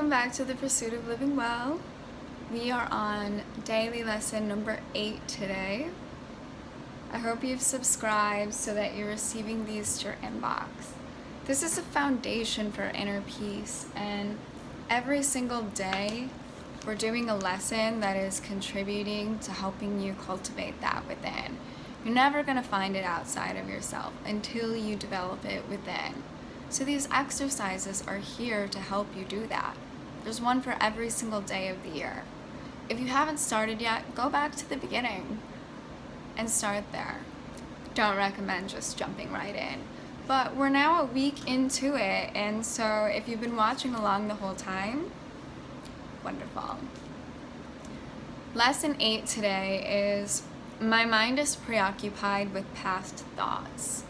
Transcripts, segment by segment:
Welcome back to the Pursuit of Living Well. We are on daily lesson number 8 today. I hope you've subscribed so that you're receiving these to your inbox. This is a foundation for inner peace, and every single day we're doing a lesson that is contributing to helping you cultivate that within. You're never going to find it outside of yourself until you develop it within. So these exercises are here to help you do that. There's one for every single day of the year. If you haven't started yet, go back to the beginning and start there. Don't recommend just jumping right in. But we're now a week into it, and so if you've been watching along the whole time, wonderful. Lesson 8 today is, my mind is preoccupied with past thoughts.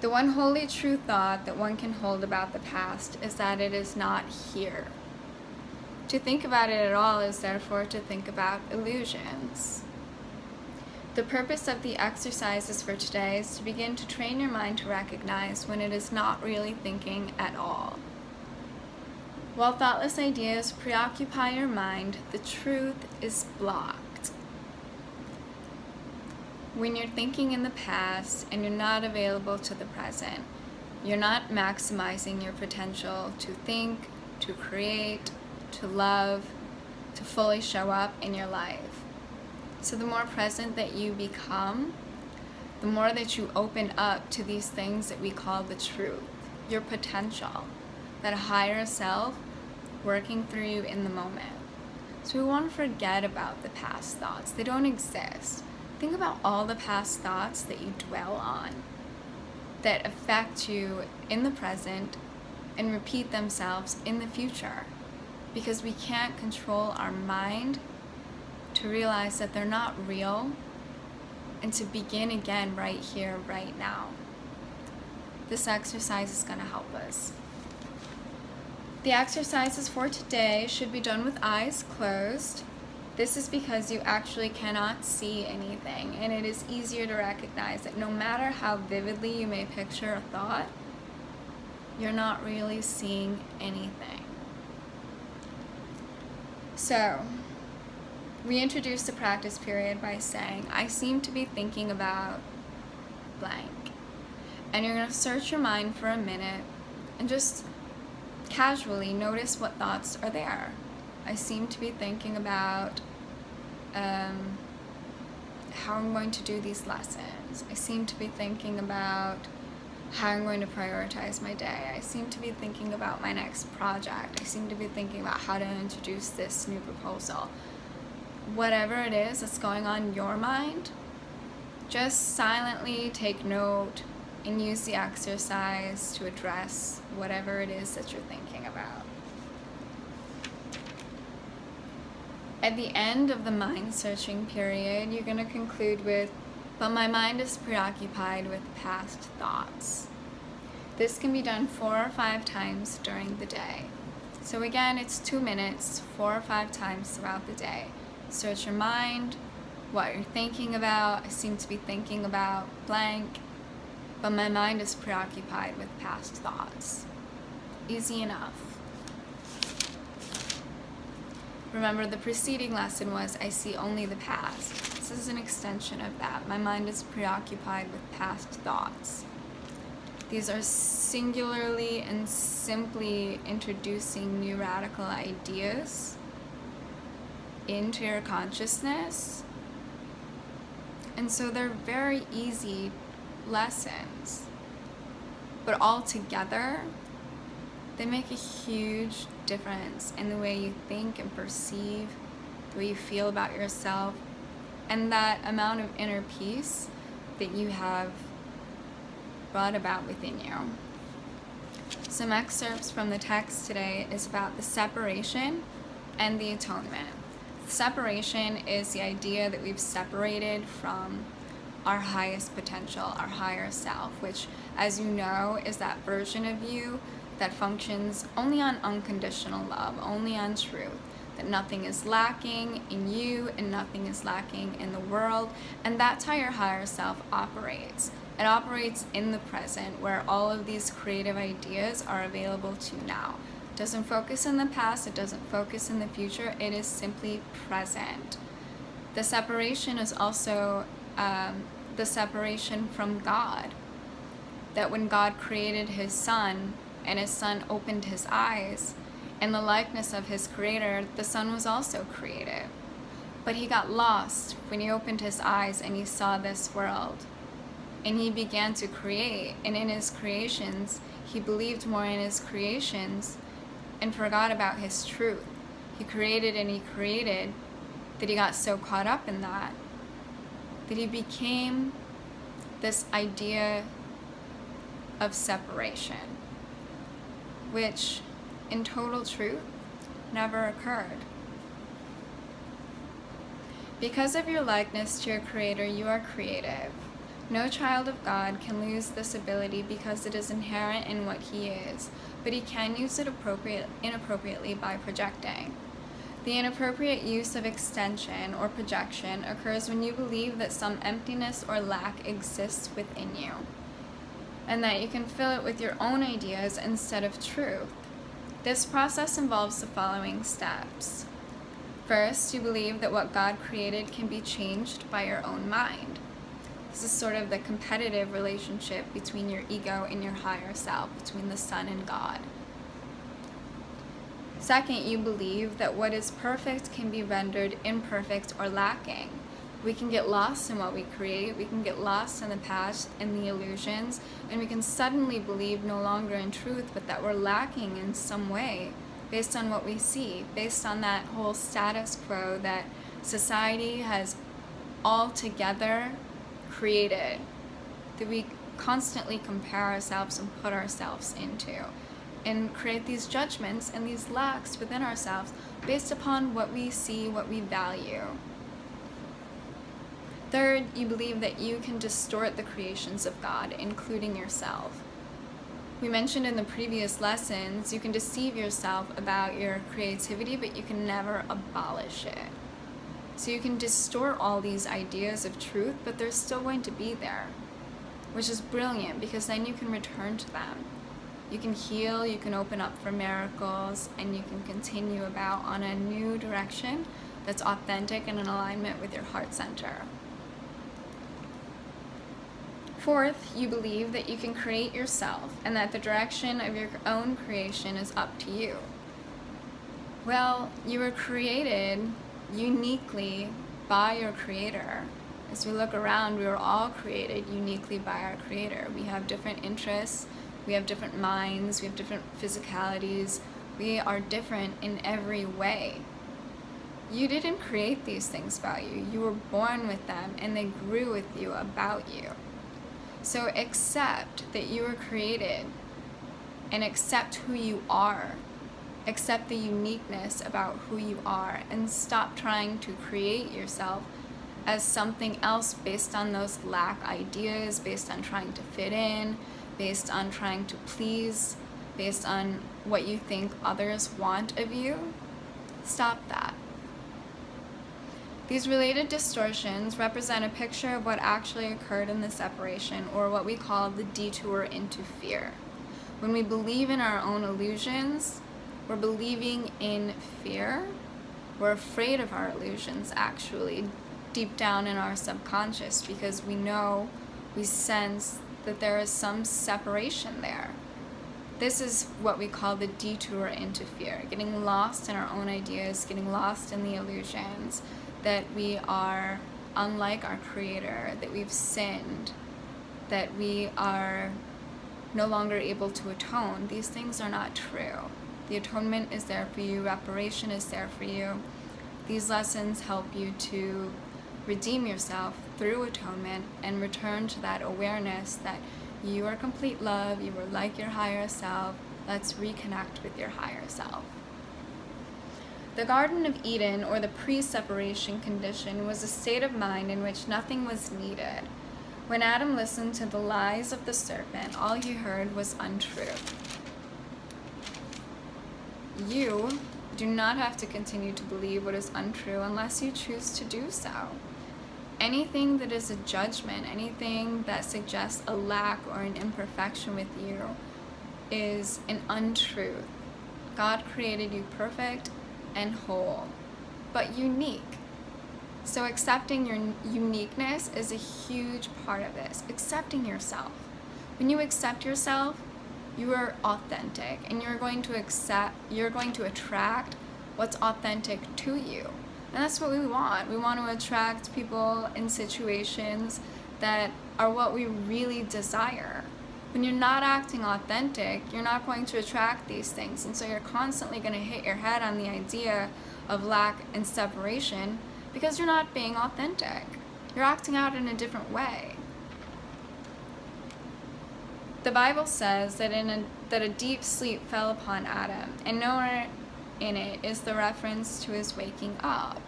The one wholly true thought that one can hold about the past is that it is not here. To think about it at all is therefore to think about illusions. The purpose of the exercises for today is to begin to train your mind to recognize when it is not really thinking at all. While thoughtless ideas preoccupy your mind, the truth is blocked. When you're thinking in the past and you're not available to the present, you're not maximizing your potential to think, to create, to love, to fully show up in your life. So the more present that you become, the more that you open up to these things that we call the truth, your potential, that higher self working through you in the moment. So we want to forget about the past thoughts. They don't exist. Think about all the past thoughts that you dwell on that affect you in the present and repeat themselves in the future, because we can't control our mind to realize that they're not real and to begin again right here, right now. This exercise is going to help us. The exercises for today should be done with eyes closed. This is because you actually cannot see anything, and it is easier to recognize that no matter how vividly you may picture a thought, you're not really seeing anything. So, we introduce the practice period by saying, I seem to be thinking about blank. And you're going to search your mind for a minute and just casually notice what thoughts are there. I seem to be thinking about how I'm going to do these lessons. I seem to be thinking about how I'm going to prioritize my day. I seem to be thinking about my next project. I seem to be thinking about how to introduce this new proposal. Whatever it is that's going on in your mind, just silently take note and use the exercise to address whatever it is that you're thinking about. At the end of the mind-searching period, you're going to conclude with, but my mind is preoccupied with past thoughts. This can be done 4 or 5 times during the day. So again, it's 2 minutes, 4 or 5 times throughout the day. Search your mind, what you're thinking about. I seem to be thinking about blank, but my mind is preoccupied with past thoughts. Easy enough. Remember, the preceding lesson was, I see only the past. This is an extension of that. My mind is preoccupied with past thoughts. These are singularly and simply introducing new radical ideas into your consciousness. And so they're very easy lessons. But all together, they make a huge difference in the way you think and perceive, the way you feel about yourself, and that amount of inner peace that you have brought about within you. Some excerpts from the text today is about the separation and the atonement. Separation is the idea that we've separated from our highest potential, our higher self, which, as you know, is that version of you that functions only on unconditional love, only on truth, that nothing is lacking in you and nothing is lacking in the world, and that's how your higher self operates. It operates in the present, where all of these creative ideas are available to you now. doesn't focus in the past, it doesn't focus in the future, it is simply present. The separation is also the separation from God. That when God created his son, and his son opened his eyes, in the likeness of his creator, the son was also created. But he got lost when he opened his eyes and he saw this world. And he began to create, and in his creations, he believed more in his creations and forgot about his truth. He created and he created that he got so caught up in that he became this idea of separation, which in total truth never occurred. Because of your likeness to your Creator, you are creative. No child of God can lose this ability because it is inherent in what he is, but he can use it inappropriately by projecting. The inappropriate use of extension or projection occurs when you believe that some emptiness or lack exists within you, and that you can fill it with your own ideas instead of truth. This process involves the following steps. First, you believe that what God created can be changed by your own mind. This is sort of the competitive relationship between your ego and your higher self, between the Son and God. Second, you believe that what is perfect can be rendered imperfect or lacking. We can get lost in what we create, we can get lost in the past and the illusions, and we can suddenly believe no longer in truth, but that we're lacking in some way based on what we see, based on that whole status quo that society has altogether created, that we constantly compare ourselves and put ourselves into, and create these judgments and these lacks within ourselves based upon what we see, what we value. Third, you believe that you can distort the creations of God, including yourself. We mentioned in the previous lessons, you can deceive yourself about your creativity, but you can never abolish it. So you can distort all these ideas of truth, but they're still going to be there, which is brilliant because then you can return to them. You can heal, you can open up for miracles, and you can continue about on a new direction that's authentic and in alignment with your heart center. Fourth, you believe that you can create yourself and that the direction of your own creation is up to you. Well, you were created uniquely by your Creator. As we look around, we were all created uniquely by our Creator. We have different interests, we have different minds, we have different physicalities. We are different in every way. You didn't create these things about you. You were born with them and they grew with you, about you. So accept that you were created and accept who you are. Accept the uniqueness about who you are and stop trying to create yourself as something else based on those lack ideas, based on trying to fit in, based on trying to please, based on what you think others want of you. Stop that. These related distortions represent a picture of what actually occurred in the separation, or what we call the detour into fear. When we believe in our own illusions, we're believing in fear. We're afraid of our illusions, actually, deep down in our subconscious, because we know, we sense that there is some separation there. This is what we call the detour into fear, getting lost in our own ideas, getting lost in the illusions, that we are unlike our Creator, that we've sinned, that we are no longer able to atone. These things are not true. The atonement is there for you, reparation is there for you. These lessons help you to redeem yourself through atonement and return to that awareness that you are complete love, you are like your higher self. Let's reconnect with your higher self. The Garden of Eden, or the pre-separation condition, was a state of mind in which nothing was needed. When Adam listened to the lies of the serpent, all he heard was untruth. You do not have to continue to believe what is untrue unless you choose to do so. Anything that is a judgment, anything that suggests a lack or an imperfection with you is an untruth God created you perfect and whole, but unique. So accepting your uniqueness is a huge part of this. Accepting yourself. When you accept yourself, you are authentic, and you're going to attract what's authentic to you. And that's what we want. We want to attract people in situations that are what we really desire. When you're not acting authentic, you're not going to attract these things. And so you're constantly going to hit your head on the idea of lack and separation because you're not being authentic. You're acting out in a different way. The Bible says that a deep sleep fell upon Adam, and nowhere in it is the reference to his waking up.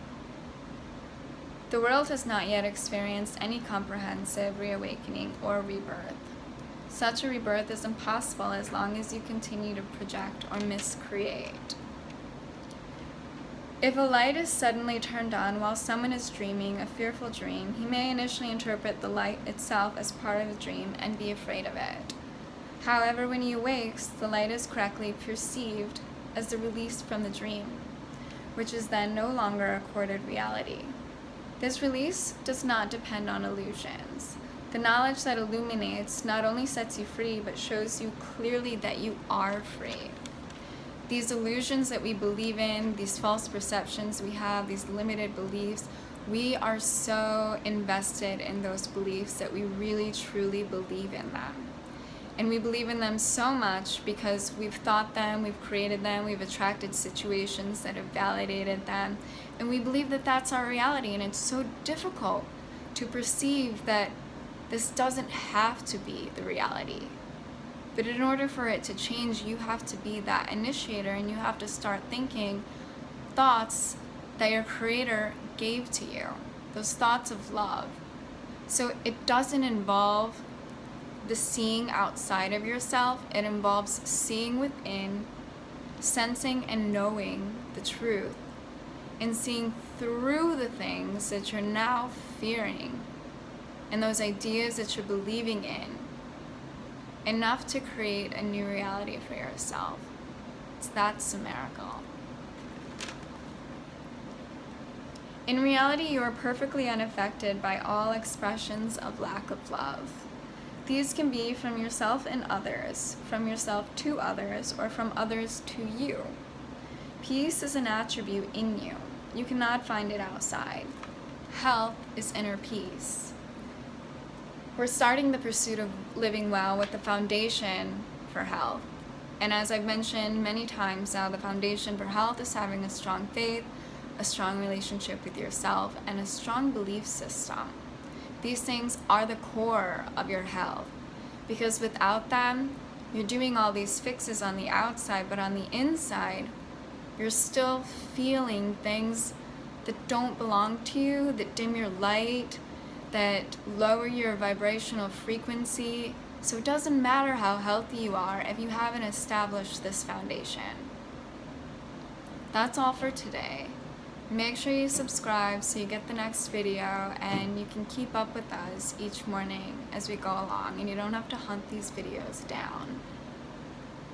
The world has not yet experienced any comprehensive reawakening or rebirth. Such a rebirth is impossible as long as you continue to project or miscreate. If a light is suddenly turned on while someone is dreaming a fearful dream, he may initially interpret the light itself as part of the dream and be afraid of it. However, when he awakes, the light is correctly perceived as the release from the dream, which is then no longer accorded reality. This release does not depend on illusions. The knowledge that illuminates not only sets you free, but shows you clearly that you are free. These illusions that we believe in, these false perceptions we have, these limited beliefs, we are so invested in those beliefs that we really truly believe in them. And we believe in them so much because we've thought them, we've created them, we've attracted situations that have validated them, and we believe that that's our reality. And it's so difficult to perceive that this doesn't have to be the reality. But in order for it to change, you have to be that initiator, and you have to start thinking thoughts that your Creator gave to you, those thoughts of love. So it doesn't involve the seeing outside of yourself. It involves seeing within, sensing and knowing the truth, and seeing through the things that you're now fearing and those ideas that you're believing in, enough to create a new reality for yourself. That's a miracle. In reality, you are perfectly unaffected by all expressions of lack of love. These can be from yourself and others, from yourself to others, or from others to you. Peace is an attribute in you. You cannot find it outside. Health is inner peace. We're starting the pursuit of living well with the foundation for health. And as I've mentioned many times now, the foundation for health is having a strong faith, a strong relationship with yourself, and a strong belief system. These things are the core of your health, because without them, you're doing all these fixes on the outside, but on the inside, you're still feeling things that don't belong to you, that dim your light, that lower your vibrational frequency. So it doesn't matter how healthy you are if you haven't established this foundation. That's all for today. Make sure you subscribe so you get the next video, and you can keep up with us each morning as we go along, and you don't have to hunt these videos down.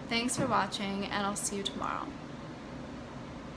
Thanks for watching, and I'll see you tomorrow.